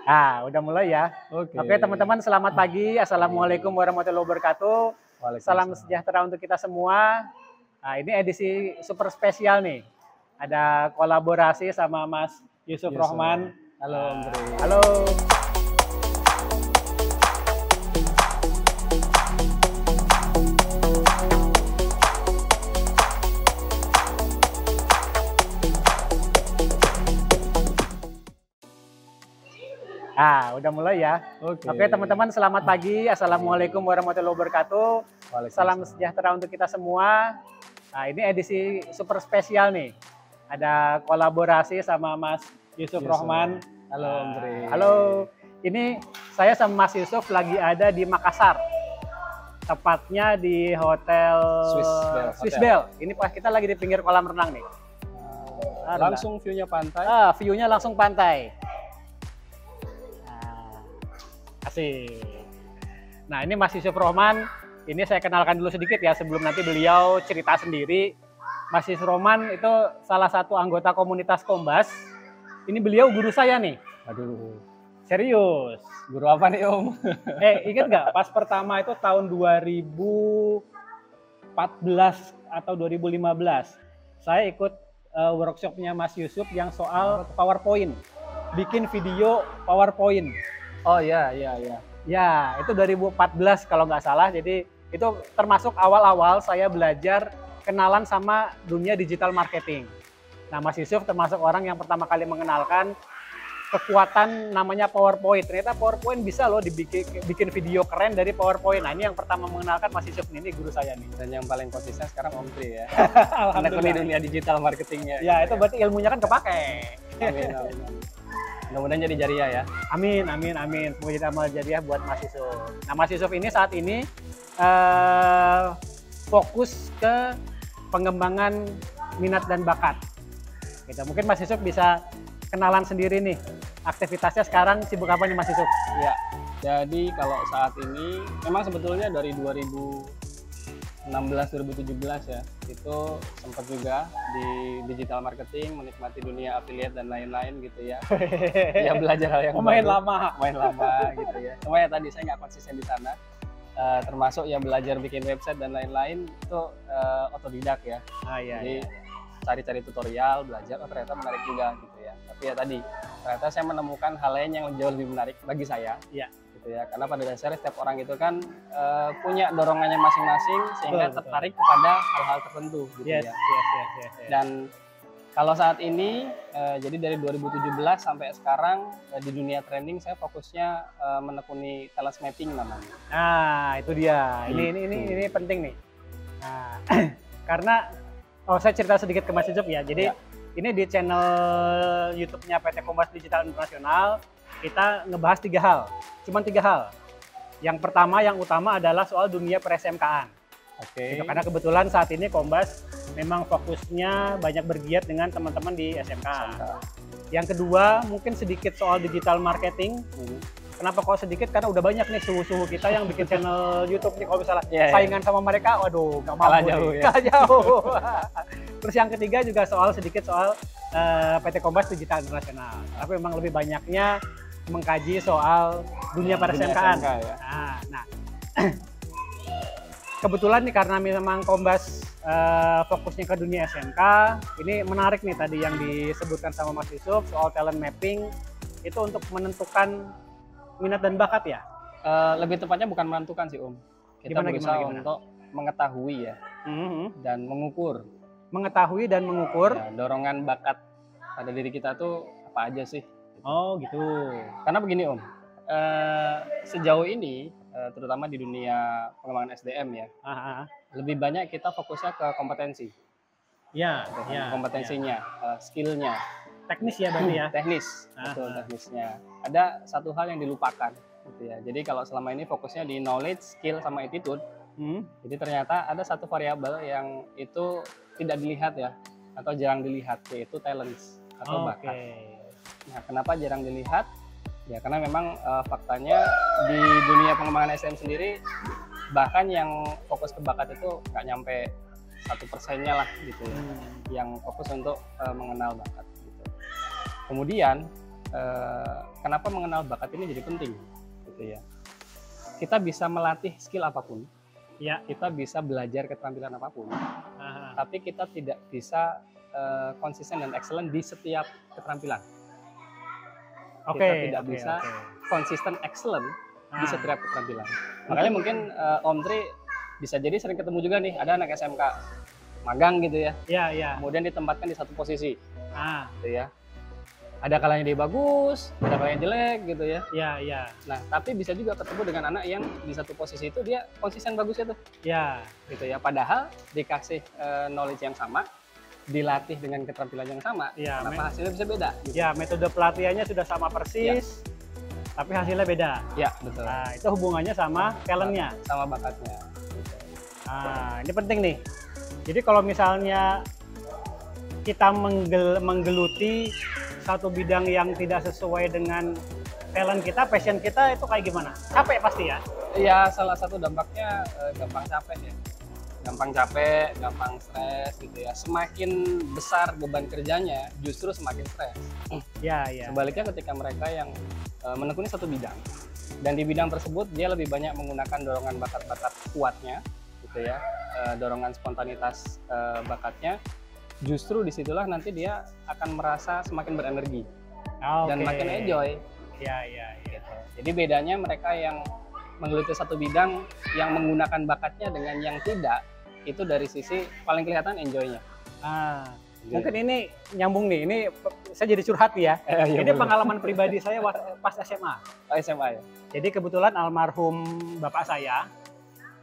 Udah mulai ya. Oke, teman-teman, selamat pagi. Assalamualaikum warahmatullahi wabarakatuh. Salam sejahtera untuk kita semua. Nah, ini edisi super spesial nih. Ada kolaborasi sama Mas Yusuf Rohman. Halo, Om Tri. Halo. Udah mulai ya. Oke, teman-teman, selamat pagi. Assalamualaikum warahmatullahi wabarakatuh. Salam sejahtera untuk kita semua. Nah, ini edisi super spesial nih. Ada kolaborasi sama Mas Yusuf Rohman. Halo, Om Tri. Halo. Ini saya sama Mas Yusuf lagi ada di Makassar. Tepatnya di Hotel Swiss Bell. Ini pas kita lagi di pinggir kolam renang nih. Langsung view-nya pantai. View-nya langsung pantai. Asik. Nah, ini Mas Yusuf Rohman. Ini saya kenalkan dulu sedikit ya sebelum nanti beliau cerita sendiri. Mas Yusuf Rohman itu salah satu anggota komunitas Kombas. Ini beliau guru saya nih. Aduh. Serius. Guru apa nih, Om? Ingat nggak pas pertama itu tahun 2014 atau 2015. Saya ikut workshopnya Mas Yusuf yang soal PowerPoint. Bikin video PowerPoint. Oh iya. Ya, itu 2014 kalau nggak salah. Jadi itu termasuk awal-awal saya belajar kenalan sama dunia digital marketing. Nah, Mas Yusuf termasuk orang yang pertama kali mengenalkan kekuatan namanya PowerPoint. Ternyata PowerPoint bisa loh bikin video keren dari PowerPoint. Nah, ini yang pertama mengenalkan Mas Yusuf ini guru saya nih. Dan yang paling konsisten sekarang Om Tri ya. Alhamdulillah. Di dunia digital marketingnya. Ya, itu berarti ilmunya kan kepake. Amin. Mudah-mudahan jadi jariah ya. Amin. Semoga jadi amal jariah buat Mas Yusuf. Nah, Mas Yusuf ini saat ini fokus ke pengembangan minat dan bakat. Gitu. Mungkin Mas Yusuf bisa kenalan sendiri nih. Aktivitasnya sekarang sibuk apa nih Mas Yusuf? Ya, jadi kalau saat ini memang sebetulnya dari 2016-2017 ya, itu sempat juga di digital marketing, menikmati dunia affiliate dan lain-lain gitu ya. Ya belajar hal yang main baru, lama gitu ya. Cuma ya tadi saya nggak konsisten di sana. Termasuk ya belajar bikin website dan lain-lain itu otodidak ya. Jadi cari-cari tutorial, belajar, ternyata menarik juga gitu ya. Tapi ya tadi ternyata saya menemukan hal lain yang jauh lebih menarik bagi saya. Iya. Ya, karena pada dasarnya setiap orang itu kan punya dorongannya masing-masing sehingga tertarik kepada hal-hal tertentu gitu yes. Dan kalau saat ini jadi dari 2017 sampai sekarang di dunia trending saya fokusnya menekuni talent mapping namanya. Itu dia. Ini penting nih. Nah, karena saya cerita sedikit ke Mas Yusuf ya. Jadi ini di channel YouTube-nya PT Kombas Digital Internasional kita ngebahas 3 hal. Cuman 3 hal. Yang pertama, yang utama adalah soal dunia per-SMK-an. Oke. Gitu, karena kebetulan saat ini Kombas memang fokusnya banyak bergiat dengan teman-teman di SMK. Yang kedua, mungkin sedikit soal digital marketing. Kenapa kok sedikit? Karena udah banyak nih suhu-suhu kita yang bikin channel YouTube nih. Kalau misalnya saingan sama mereka, waduh, nggak mampu kalah jauh. Terus yang ketiga juga sedikit soal PT Kombas Digital Internasional. Tapi memang lebih banyaknya mengkaji soal dunia per-SMK-an. Nah, kebetulan nih karena memang Kombas fokusnya ke dunia SMK, ini menarik nih tadi yang disebutkan sama Mas Yusuf soal talent mapping itu untuk menentukan minat dan bakat ya? Lebih tepatnya bukan menentukan sih Om. Kita berusaha untuk mengetahui ya dan mengukur. Mengetahui dan mengukur ya, dorongan bakat pada diri kita tuh apa aja sih? Oh gitu. Karena begini Om, sejauh ini terutama di dunia pengembangan SDM ya, lebih banyak kita fokusnya ke kompetensi. Kompetensinya, skillnya. Teknis ya berarti ya? Teknis, betul teknisnya. Ada satu hal yang dilupakan gitu ya. Jadi kalau selama ini fokusnya di knowledge, skill, sama attitude, jadi ternyata ada satu variabel yang itu tidak dilihat ya, atau jarang dilihat, yaitu talents atau bakat. Nah, kenapa jarang dilihat? Ya karena memang faktanya di dunia pengembangan SDM sendiri, bahkan yang fokus ke bakat itu nggak nyampe 1%-nya lah gitu ya, yang fokus untuk mengenal bakat gitu. Kemudian kenapa mengenal bakat ini jadi penting, gitu ya. Kita bisa melatih skill apapun, Ya. kita bisa belajar keterampilan apapun, tapi kita tidak bisa konsisten dan excellent di setiap keterampilan. Kita tidak bisa konsisten excellent di setiap keterampilan. Makanya mungkin Om Tri bisa jadi sering ketemu juga nih, ada anak SMK magang gitu ya. Iya, iya. Kemudian ditempatkan di satu posisi, gitu ya. Ada kalanya dia bagus, ada kalanya jelek gitu ya. Iya, iya. Nah, tapi bisa juga ketemu dengan anak yang di satu posisi itu dia konsisten bagusnya tuh. Iya. Gitu ya. Padahal dikasih knowledge yang sama, dilatih dengan keterampilan yang sama, Ya, kenapa hasilnya bisa beda? Gitu. Ya, metode pelatihannya sudah sama persis, tapi hasilnya beda. Ya, betul. Nah, itu hubungannya sama talentnya. Sama bakatnya. Nah, ini penting nih. Jadi kalau misalnya kita menggeluti satu bidang yang tidak sesuai dengan talent kita, passion kita, itu kayak gimana? Capek pasti ya? Ya, salah satu dampaknya gampang capek ya. Gampang capek, gampang stres gitu ya. Semakin besar beban kerjanya, justru semakin stres. Ya, ya. Sebaliknya ketika mereka yang menekuni satu bidang, dan di bidang tersebut dia lebih banyak menggunakan dorongan bakat-bakat kuatnya, gitu ya, dorongan spontanitas bakatnya, justru disitulah nanti dia akan merasa semakin berenergi dan makin enjoy. Ya, ya, ya. Gitu. Jadi bedanya mereka yang menggeluti satu bidang yang menggunakan bakatnya dengan yang tidak, itu dari sisi paling kelihatan enjoy-nya. Mungkin ini nyambung nih, ini saya jadi curhat ya. Ini pengalaman pribadi saya pas SMA. Oh, SMA ya? Jadi kebetulan almarhum bapak saya,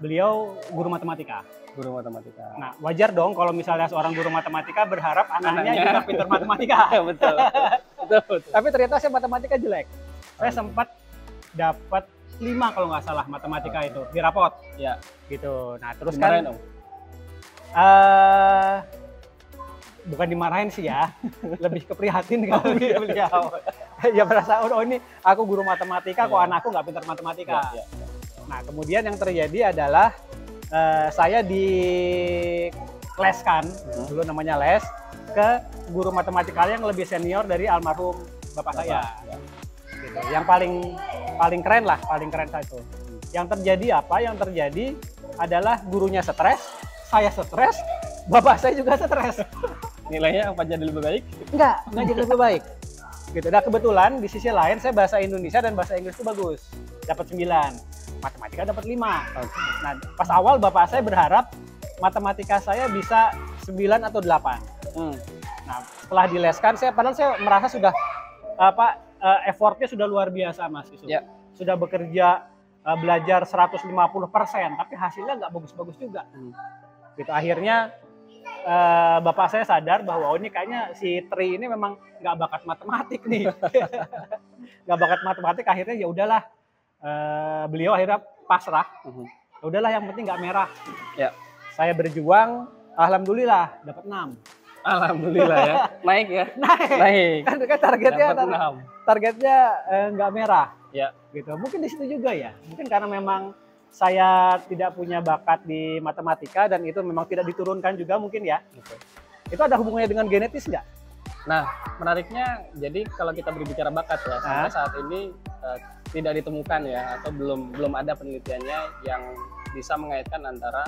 beliau guru matematika. Guru matematika. Nah, wajar dong kalau misalnya seorang guru matematika berharap anaknya juga pintar matematika. Betul. Betul. Tapi ternyata saya matematika jelek. Saya sempat dapat 5 kalau nggak salah matematika itu di rapot. Ya. Gitu. Nah, terus Dimarahin, kan bukan dimarahin sih ya, lebih keprihatin kalau beliau. Ya merasa, oh ini aku guru matematika, kok anakku nggak pintar matematika. Nah, kemudian yang terjadi adalah saya dileskan, dulu namanya les, ke guru matematika yang lebih senior dari almarhum bapak saya. Gitu. Yang paling keren lah, paling keren satu. Yang terjadi apa? Yang terjadi adalah gurunya stres, saya stres, bapak saya juga stres. Nilainya apa jadi lebih baik? Enggak jadi lebih baik. Gitu. Nah, kebetulan di sisi lain saya bahasa Indonesia dan bahasa Inggris itu bagus. Dapat 9. Matematika dapat 5. Nah, pas awal bapak saya berharap matematika saya bisa 9 atau 8. Nah, setelah dileskan, padahal saya merasa sudah effortnya sudah luar biasa, Mas Yusuf. Ya. Sudah bekerja, belajar 150%, tapi hasilnya nggak bagus-bagus juga. Gitu. Akhirnya bapak saya sadar bahwa ini kayaknya si Tri ini memang nggak bakat matematik nih. Nggak bakat matematik, akhirnya ya udahlah. Beliau akhirnya pasrah. Udahlah, yang penting nggak merah. Ya. Saya berjuang, alhamdulillah dapat 6. Alhamdulillah ya. Naik ya. Naik. Kan targetnya nggak merah. Ya. Gitu. Mungkin di situ juga ya. Mungkin karena memang saya tidak punya bakat di matematika dan itu memang tidak diturunkan juga mungkin ya. Itu ada hubungannya dengan genetis nggak? Nah, menariknya, jadi kalau kita berbicara bakat ya, sampai saat ini tidak ditemukan ya, atau belum ada penelitiannya yang bisa mengaitkan antara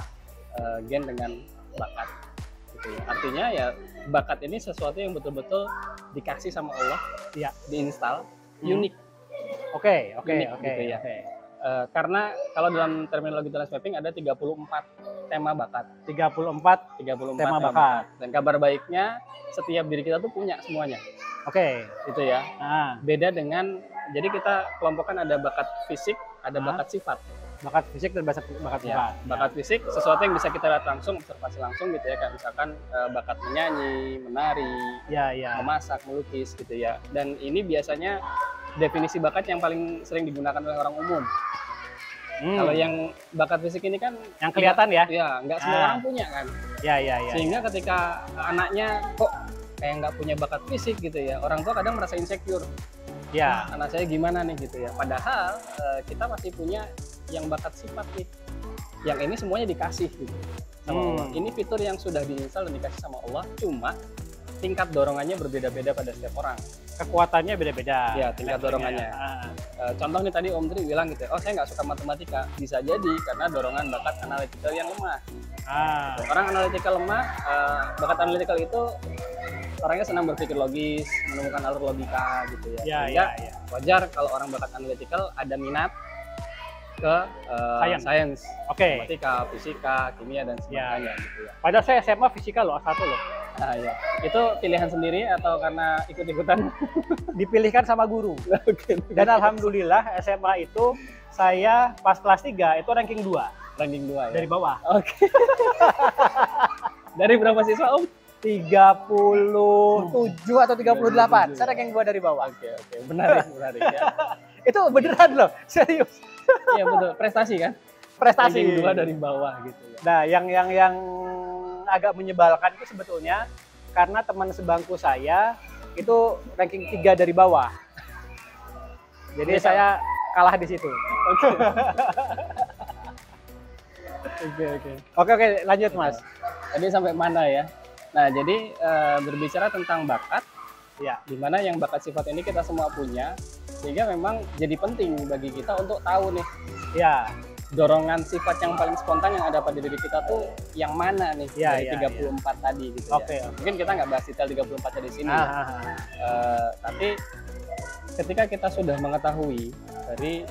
gen dengan bakat. Gitu ya. Artinya ya bakat ini sesuatu yang betul-betul dikasih sama Allah, ya, diinstal, unik. Oke. Gitu ya. Karena kalau dalam terminologi talent mapping ada 34 tema bakat. 34 tema bakat. Dan kabar baiknya setiap diri kita tuh punya semuanya. Oke. Itu ya. Beda dengan, jadi kita kelompokkan ada bakat fisik, ada bakat sifat. Bakat fisik dan bakat sifat. Ya, bakat fisik sesuatu yang bisa kita lihat langsung, observasi langsung gitu ya, kayak misalkan bakat menyanyi, menari, memasak, melukis gitu ya. Dan ini biasanya definisi bakat yang paling sering digunakan oleh orang umum. Kalau yang bakat fisik ini kan yang kelihatan ya? Ya, nggak semua orang punya kan. Ya. Sehingga ketika anaknya kok kayak nggak punya bakat fisik gitu ya, orang tua kadang merasa insecure. Ya. Anak saya gimana nih gitu ya. Padahal kita masih punya yang bakat sifat nih. Yang ini semuanya dikasih gitu sama Allah. Ini fitur yang sudah diinstal dan dikasih sama Allah. Cuma tingkat dorongannya berbeda-beda pada setiap orang. Kekuatannya beda-beda. Ya, tingkat dorongannya. Contoh nih tadi Om Tri bilang gitu, oh saya nggak suka matematika. Bisa jadi karena dorongan bakat analytical yang lemah. Orang analytical lemah, bakat analytical itu orangnya senang berpikir logis, menemukan alur logika gitu ya. Sehingga wajar kalau orang bakat analytical ada minat ke science, matematika, fisika, kimia dan sebagainya gitu ya. Padahal saya SMA fisika loh, A1 loh. Nah, ya. Itu pilihan sendiri atau karena ikut-ikutan? Dipilihkan sama guru. Dan alhamdulillah SMA itu saya pas kelas 3 itu ranking 2. Ranking 2 ya? Dari bawah. Oke. Dari berapa siswa Om? 37 atau 38. Saya ranking 2 dari bawah. Oke. Menarik ya. Itu beneran loh, serius. Iya betul, prestasi kan? Prestasi. Ranking 2 dari bawah gitu ya. Nah, yang agak menyebalkan itu sebetulnya karena teman sebangku saya itu ranking 3 dari bawah. Jadi saya kalah di situ. Oke, lanjut Mas. Tadi sampai mana ya? Nah, jadi berbicara tentang bakat, ya, dimana yang bakat sifat ini kita semua punya, sehingga memang jadi penting bagi kita untuk tahu nih, ya, dorongan sifat yang paling spontan yang ada pada diri kita tuh yang mana nih dari 34 tadi gitu ya. Mungkin kita nggak bahas detail 34 di sini. Tapi ketika kita sudah mengetahui dari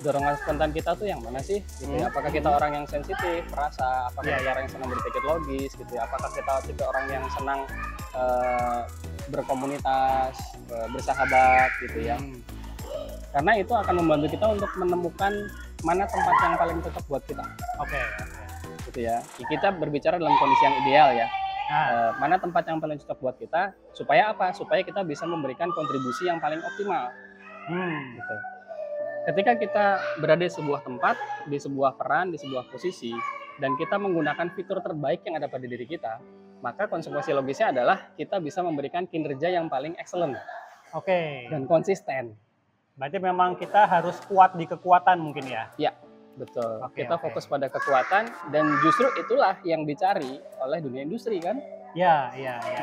dorongan spontan kita tuh yang mana sih gitu ya. Apakah kita orang yang sensitif, merasa, apakah kita orang yang senang berpikir logis gitu ya, apakah kita tipe orang yang senang berkomunitas, bersahabat gitu ya. Karena itu akan membantu kita untuk menemukan mana tempat yang paling cocok buat kita. Oke. Gitu ya. Kita berbicara dalam kondisi yang ideal ya. Mana tempat yang paling cocok buat kita, supaya apa? Supaya kita bisa memberikan kontribusi yang paling optimal. Gitu. Ketika kita berada di sebuah tempat, di sebuah peran, di sebuah posisi, dan kita menggunakan fitur terbaik yang ada pada diri kita, maka konsekuensi logisnya adalah kita bisa memberikan kinerja yang paling excellent. Dan konsisten. Berarti memang kita harus kuat di kekuatan mungkin ya? Ya, betul. Kita fokus pada kekuatan, dan justru itulah yang dicari oleh dunia industri kan? Ya.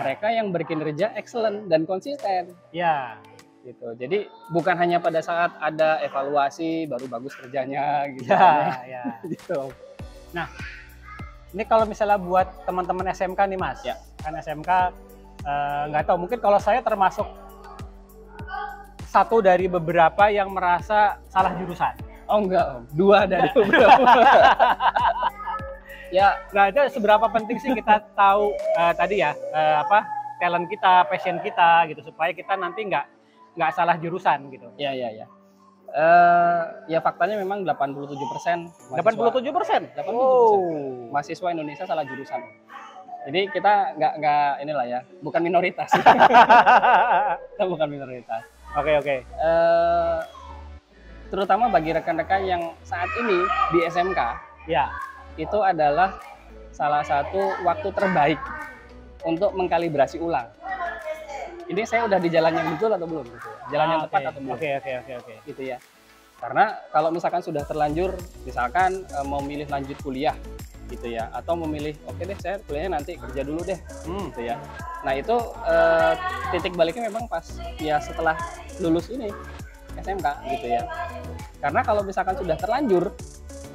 Mereka yang berkinerja excellent dan konsisten. Ya. Gitu. Jadi bukan hanya pada saat ada evaluasi baru bagus kerjanya gitu. Gitu. Nah, ini kalau misalnya buat teman-teman SMK nih Mas, kan SMK nggak tahu, mungkin kalau saya termasuk satu dari beberapa yang merasa salah jurusan. Oh enggak Om, 2 dari beberapa. Ya, nah itu seberapa penting sih kita tahu tadi ya talent kita, passion kita gitu, supaya kita nanti nggak salah jurusan gitu. Ya. Ya faktanya memang 87%. 87%? 87%. Mahasiswa Indonesia salah jurusan. Jadi kita nggak inilah ya, bukan minoritas. Kita bukan minoritas. Oke. Terutama bagi rekan-rekan yang saat ini di SMK, itu adalah salah satu waktu terbaik untuk mengkalibrasi ulang. Ini saya udah di jalan yang betul atau belum? Gitu. Jalan yang tepat atau belum? Oke. Gitu ya. Karena kalau misalkan sudah terlanjur, misalkan mau milih lanjut kuliah, gitu ya, atau memilih oke deh saya kuliahnya nanti kerja dulu deh, gitu ya. Nah itu titik baliknya memang pas ya setelah lulus ini SMK gitu ya. Karena kalau misalkan sudah terlanjur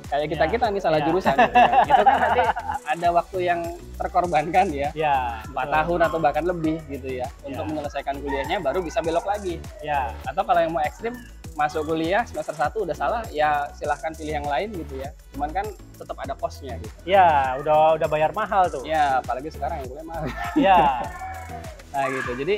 kayak kita nih salah jurusan gitu ya. Itu kan nanti ada waktu yang terkorbankan ya, 4 tahun atau bahkan lebih gitu ya, untuk menyelesaikan kuliahnya baru bisa belok lagi. Atau kalau yang mau ekstrim, masuk kuliah semester 1 udah salah, ya silahkan pilih yang lain gitu ya. Cuman kan tetap ada kosnya gitu. Ya, udah bayar mahal tuh. Ya, apalagi sekarang yang kuliah mahal. Nah gitu. Jadi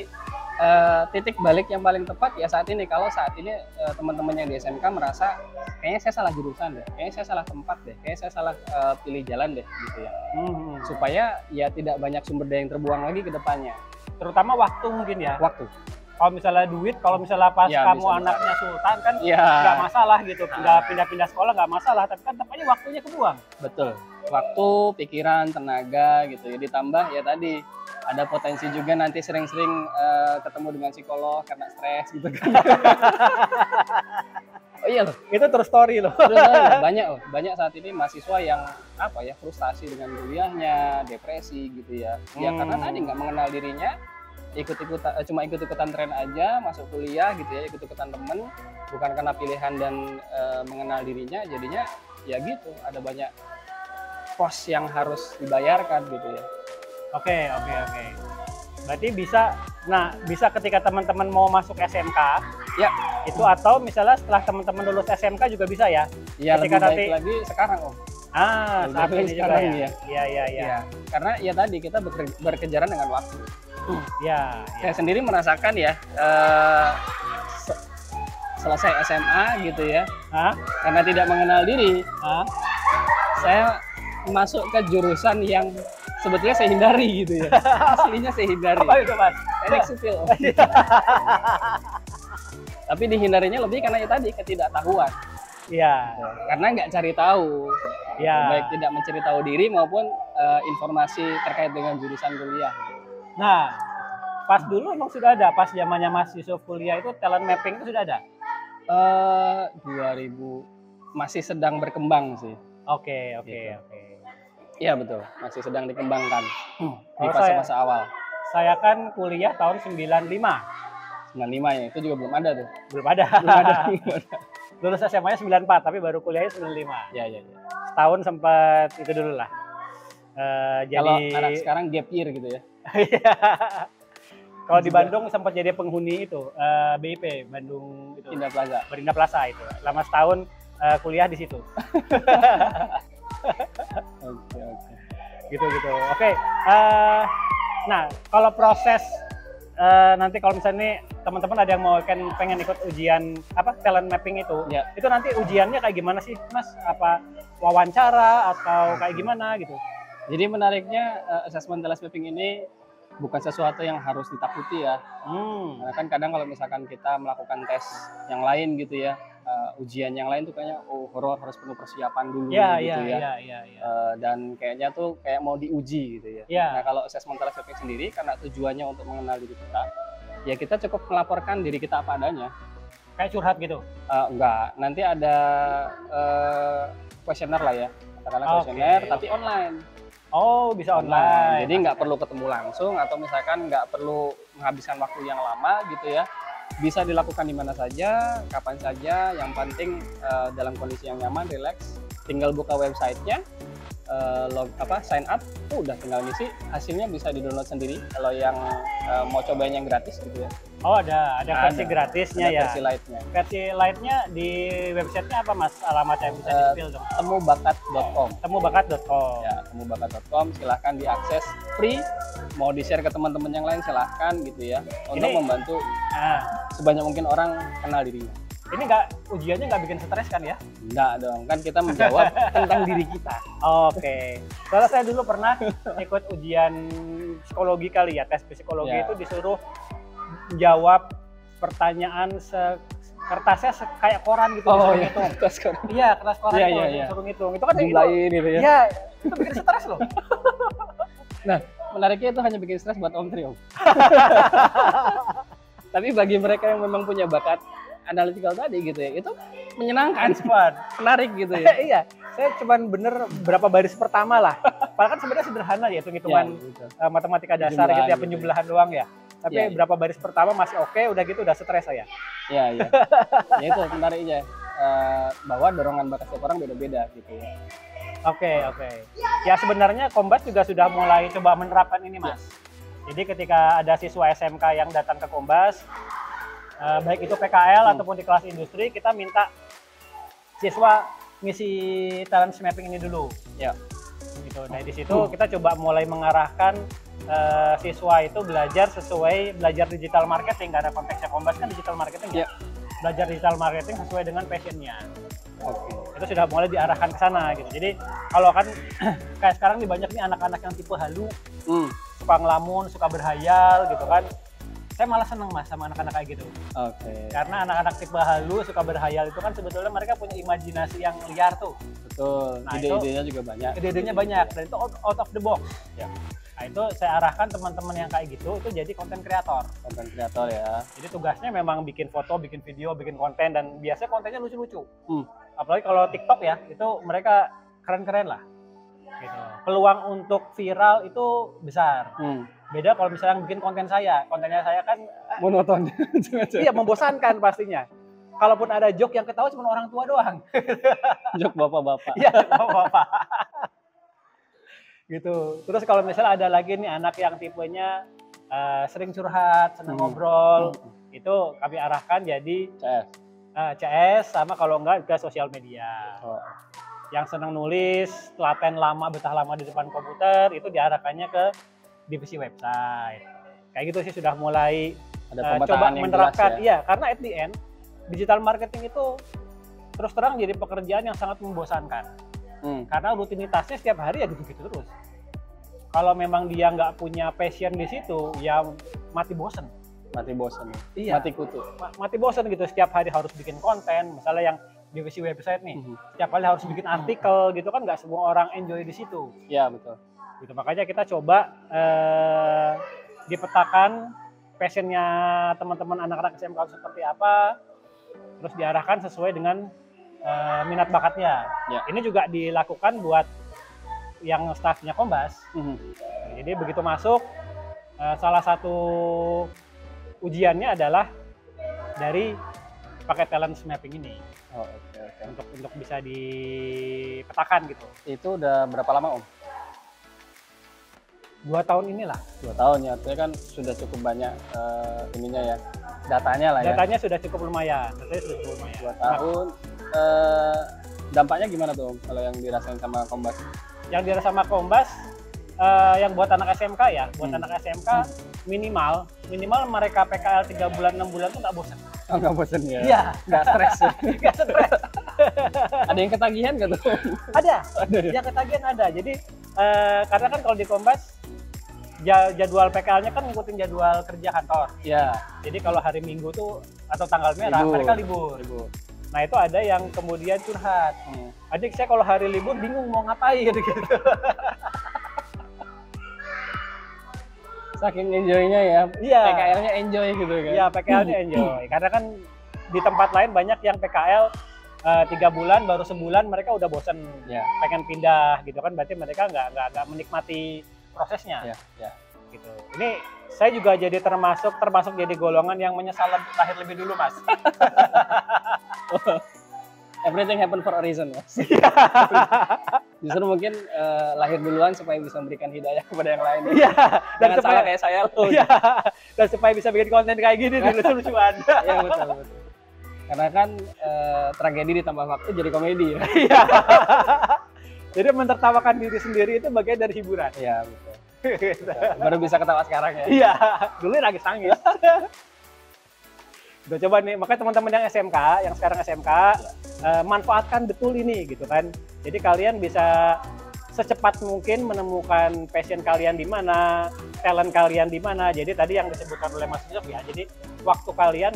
titik balik yang paling tepat ya saat ini. Kalau saat ini teman-teman yang di SMK merasa kayaknya saya salah jurusan deh, kayaknya saya salah tempat deh, kayaknya saya salah pilih jalan deh gitu ya. Supaya ya tidak banyak sumber daya yang terbuang lagi ke depannya. Terutama waktu mungkin ya. Waktu. Kalau misalnya duit, kalau misalnya pas kamu anaknya sultan kan nggak masalah gitu, pindah-pindah sekolah nggak masalah, tapi kan tetap aja waktunya kebuang. Betul. Waktu, pikiran, tenaga gitu ya, ditambah ya tadi ada potensi juga nanti sering-sering ketemu dengan psikolog karena stres gitu kan. Oh iya loh, itu true story loh. Banyak saat ini mahasiswa yang frustasi dengan kuliahnya, depresi gitu ya. Ya karena tadi nggak mengenal dirinya, cuma ikut-ikutan tren aja masuk kuliah gitu ya, ikut-ikutan temen, bukan karena pilihan dan mengenal dirinya, jadinya ya gitu, ada banyak kos yang harus dibayarkan gitu ya. Oke. Berarti bisa ketika teman-teman mau masuk SMK, Ya, itu atau misalnya setelah teman-teman lulus SMK juga bisa ya? ya lebih Ketika baik lagi sekarang Om. saat Lebih baik ini juga sekarang ya. ya. Iya. Ya, karena ya tadi kita berkejaran dengan waktu. Ya. Saya sendiri merasakan ya, selesai SMA gitu ya, Hah? karena tidak mengenal diri, Hah? saya masuk ke jurusan yang sebetulnya saya hindari gitu ya. Aslinya saya hindari. Apa itu, Mas? Teknik sipil. Tapi dihindarinya lebih karena ya tadi ketidaktahuan. Iya. Karena nggak cari tahu. Iya. Baik tidak mencari tahu diri maupun informasi terkait dengan jurusan kuliah. Nah, pas dulu emang sudah ada, pas zamannya Mas Yusuf kuliah itu talent mapping itu sudah ada? 2000 masih sedang berkembang sih. Oke. Iya betul, masih sedang dikembangkan di Kalau fase-fase awal. Saya kan kuliah tahun 95. 95 ya, itu juga belum ada tuh. Belum ada. Belum ada. Lulus SMA-nya 94, tapi baru kuliahnya 95. Ya. Setahun sempat itu dulu lah. Kalau Jadi anak sekarang gap year gitu ya. kalau di Bandung sempat jadi penghuni itu BIP Bandung itu. Indah Plaza. Berindah Plaza itu. Lama setahun kuliah di situ. Oke. Gitu. Oke. Nah, kalau proses nanti kalau misalnya nih, teman-teman ada yang mau pengen ikut ujian talent mapping itu, Ya. itu nanti ujiannya kayak gimana sih, Mas? Apa wawancara atau kayak gimana gitu? Jadi menariknya assessment talent mapping ini bukan sesuatu yang harus ditakuti ya. Karena kan kadang kalau misalkan kita melakukan tes yang lain gitu ya, ujian yang lain tuh kayaknya horor, harus penuh persiapan dulu gitu ya. Dan kayaknya tuh kayak mau diuji gitu ya. Iya. Nah kalau assessment talent mapping sendiri karena tujuannya untuk mengenal diri kita, ya kita cukup melaporkan diri kita apa adanya. Kayak curhat gitu? Enggak, nanti ada kuesioner lah ya, katakanlah kuesioner tapi online. Oh, bisa online. Jadi nggak perlu ketemu langsung atau misalkan nggak perlu menghabiskan waktu yang lama gitu ya. Bisa dilakukan di mana saja, kapan saja. Yang penting dalam kondisi yang nyaman, relax. Tinggal buka websitenya, sign up, udah tinggal ngisi. Hasilnya bisa di-download sendiri. Kalau yang mau cobain yang gratis gitu ya. Oh, ada versi gratisnya ya. Versi lightnya. Versi lightnya di websitenya apa, Mas? Alamatnya bisa di-spill dong. Temubakat.com. Temubakat.com. Ya, temubakat.com, silahkan diakses free. Mau di-share ke teman-teman yang lain silahkan gitu ya. Untuk membantu sebanyak mungkin orang kenal dirinya. Ini ujiannya nggak bikin stres kan ya? Enggak dong, kan kita menjawab tentang diri kita. Oke. Soalnya saya dulu pernah ikut ujian psikologi kali ya, tes psikologi itu disuruh jawab pertanyaan kertasnya kayak koran gitu, disuruh ngitung. Kertas koran. Iya, kertas koran itu disuruh ngitung. Itu kan jumlahin gitu ya. Iya, itu bikin stres loh. Nah, menariknya itu hanya bikin stres buat Om Tri, Om. Tapi bagi mereka yang memang punya bakat analytical tadi gitu ya, itu menyenangkan, menarik gitu ya. Iya, saya cuman bener berapa baris pertama lah. Padahal kan sebenarnya sederhana ya, hitung-hitungan matematika dasar gitu ya, penjumlahan doang ya. Tapi berapa baris pertama masih oke, udah gitu udah stres saya. Iya. Ya itu menariknya, bahwa dorongan bakat setiap orang beda-beda gitu ya. Oke. Ya sebenarnya Kombas juga sudah mulai coba menerapkan ini, Mas. Jadi ketika ada siswa SMK yang datang ke Kombas, baik itu PKL ataupun di kelas industri, kita minta siswa ngisi talent mapping ini dulu. Ya. Gitu. Nah di situ kita coba mulai mengarahkan siswa itu belajar digital marketing, karena konteksnya Kombas kan digital marketing ya. Belajar digital marketing sesuai dengan passionnya. Itu sudah mulai diarahkan ke sana gitu. Jadi kalau kan kayak sekarang nih banyak nih anak-anak yang tipe halu, suka ngelamun, suka berhayal gitu kan. Saya malah seneng, Mas, sama anak-anak kayak gitu. Karena anak-anak tipe halu, suka berhayal itu kan sebetulnya mereka punya imajinasi yang liar tuh. Betul. Nah, ide-idenya juga banyak. Ide-idenya banyak dan itu out of the box. Ya. Nah itu saya arahkan teman-teman yang kayak gitu itu jadi konten kreator. Konten kreator ya. Jadi tugasnya memang bikin foto, bikin video, bikin konten, dan biasanya kontennya lucu-lucu. Apalagi kalau TikTok ya, itu mereka keren-keren lah. Gitu. Peluang untuk viral itu besar. Beda kalau misalnya bikin kontennya saya kan Monoton. iya membosankan pastinya. Kalaupun ada joke yang ketawa cuma orang tua doang. Jok bapak-bapak. Iya, bapak. Gitu. Terus kalau misalnya ada lagi nih anak yang tipenya sering curhat, senang ngobrol, itu kami arahkan jadi CS sama kalau enggak ke sosial media. Yang senang nulis, telaten lama, betah lama di depan komputer, itu diarahkannya ke divisi website. Kayak gitu sih sudah mulai coba menerapkan. Ya? Iya, karena at the end digital marketing itu terus terang jadi pekerjaan yang sangat membosankan. Karena rutinitasnya setiap hari ya gitu-gitu terus. Kalau memang dia nggak punya passion di situ, ya mati bosen. Iya. Mati kutu. Mati bosen gitu, setiap hari harus bikin konten. Misalnya yang divisi website nih, setiap kali harus bikin artikel gitu kan, nggak semua orang enjoy di situ. Iya betul. Gitu, makanya kita coba dipetakan passionnya teman-teman anak-anak SMK seperti apa, terus diarahkan sesuai dengan minat bakatnya. Ya. Ini juga dilakukan buat yang stafnya Kombas. Jadi begitu masuk, salah satu ujiannya adalah dari pakai talent mapping ini. Untuk bisa dipetakan gitu. Itu udah berapa lama Om? 2 tahun inilah. 2 tahun ya, artinya kan sudah cukup banyak ininya ya, datanya lah ya. Datanya sudah cukup lumayan. 2 tahun. Dampaknya gimana tuh Om, kalau yang dirasain sama Kombas? Yang dirasain sama Kombas, yang buat anak SMK ya, buat anak SMK minimal mereka PKL 3 bulan 6 bulan tuh nggak bosan. Oh, nggak bosan ya? Iya. Nggak stres ya? Nggak stres. Ada yang ketagihan nggak tuh? Ada ya? Yang ketagihan ada. Jadi karena kan kalau di Kombas jadwal PKL-nya kan ngikutin jadwal kerja kantor. Iya. Jadi kalau hari Minggu tuh atau tanggal merah mereka libur. Nah itu ada yang kemudian curhat. Adik saya kalau hari libur bingung mau ngapain gitu. Saking enjoy-nya ya, iya. PKL-nya enjoy gitu kan? Iya, PKL-nya enjoy. Karena kan di tempat lain banyak yang PKL 3 bulan, baru sebulan mereka udah bosen, pengen pindah gitu kan. Berarti mereka nggak menikmati prosesnya. Gitu. Ini saya juga jadi termasuk jadi golongan yang menyesal lahir lebih dulu, Mas. Everything happen for a reason, Mas. Justru mungkin lahir duluan supaya bisa memberikan hidayah kepada yang lain. Iya. Dan supaya kayak saya loh. Iya. Dan supaya bisa bikin konten kayak gini dulu lucuan. Iya betul. Karena kan tragedi ditambah waktu jadi komedi ya. Iya. Jadi mentertawakan diri sendiri itu bagian dari hiburan. Iya betul. Baru bisa ketawa sekarang ya. Iya. Dulu lagi sangis. Udah coba nih, makanya teman-teman yang SMK, yang sekarang SMK, manfaatkan betul ini gitu kan. Jadi kalian bisa secepat mungkin menemukan passion kalian di mana, talent kalian di mana. Jadi tadi yang disebutkan oleh Mas Yusuf ya, jadi waktu kalian,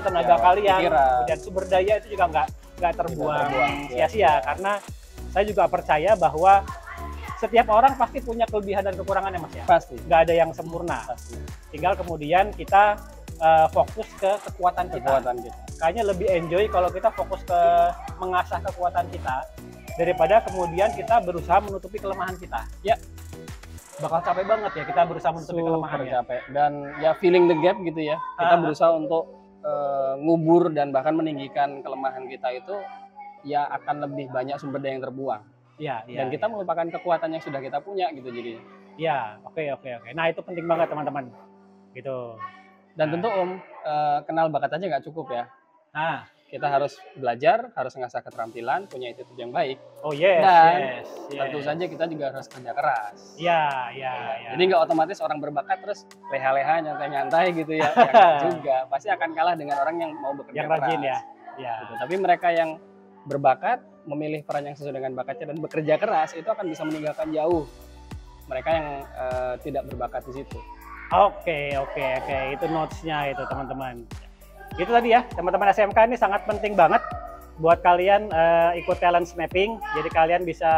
tenaga kalian, kemudian sumber daya itu juga nggak terbuang sia-sia. Karena saya juga percaya bahwa setiap orang pasti punya kelebihan dan kekurangannya, Mas ya. Pasti. Nggak ada yang sempurna. Pasti. Tinggal kemudian kita fokus ke kekuatan kita. Kayaknya lebih enjoy kalau kita fokus ke mengasah kekuatan kita daripada kemudian kita berusaha menutupi kelemahan kita. Ya, bakal capek banget ya kita berusaha menutupi kelemahannya. Capek. Dan ya feeling the gap gitu ya. Kita berusaha untuk ngubur dan bahkan meninggikan kelemahan kita itu, ya akan lebih banyak sumber daya yang terbuang. Iya. Dan kita melupakan kekuatan yang sudah kita punya gitu jadi. Iya, oke. Nah itu penting banget teman-teman. Gitu. Dan tentu Om, kenal bakat aja nggak cukup ya. Nah, kita harus belajar, harus mengasah keterampilan, punya attitude yang baik. Oh yes. Dan tentu saja kita juga harus kerja keras. Iya. Jadi nggak otomatis orang berbakat terus leha-leha, nyantai-nyantai gitu ya. Ya juga pasti akan kalah dengan orang yang mau bekerja yang keras. Rajin ya. Gitu. Tapi mereka yang berbakat, memilih peran yang sesuai dengan bakatnya dan bekerja keras, itu akan bisa meninggalkan jauh mereka yang tidak berbakat di situ. Oke. Itu notes-nya itu teman-teman. Itu tadi ya, teman-teman SMK ini sangat penting banget buat kalian ikut talent mapping. Jadi kalian bisa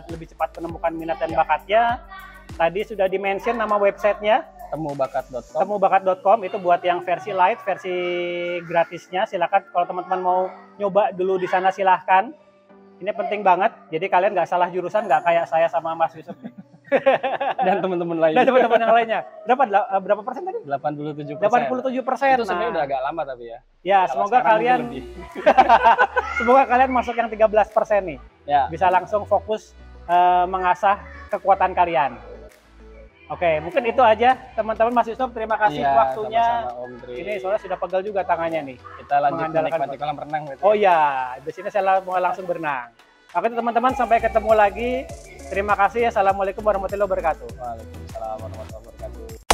lebih cepat menemukan minat dan bakatnya. Tadi sudah di-mention nama websitenya. Temubakat.com. Temubakat.com itu buat yang versi light, versi gratisnya. Silakan kalau teman-teman mau nyoba dulu di sana silahkan. Ini penting banget. Jadi kalian nggak salah jurusan, nggak kayak saya sama Mas Yusuf. dan teman-teman lain. Dan teman-teman yang lainnya. Berapa persen tadi? 87%. 87%. Itu sebenarnya udah agak lama tapi ya. Ya, Kalau semoga sekarang kalian mungkin lebih. semoga kalian masuk yang 13% nih. Ya. Bisa langsung fokus mengasah kekuatan kalian. Oke, mungkin itu aja teman-teman Mas Yusuf. Terima kasih Iya, waktunya. sama-sama, Om Dri. Ini soalnya sudah pegal juga tangannya nih. Kita lanjut mengandalkan menikmati kolam renang. Gitu. Oh iya, di sini saya mau langsung berenang. Oke teman-teman, sampai ketemu lagi. Terima kasih. Assalamualaikum warahmatullahi wabarakatuh. Waalaikumsalam warahmatullahi wabarakatuh.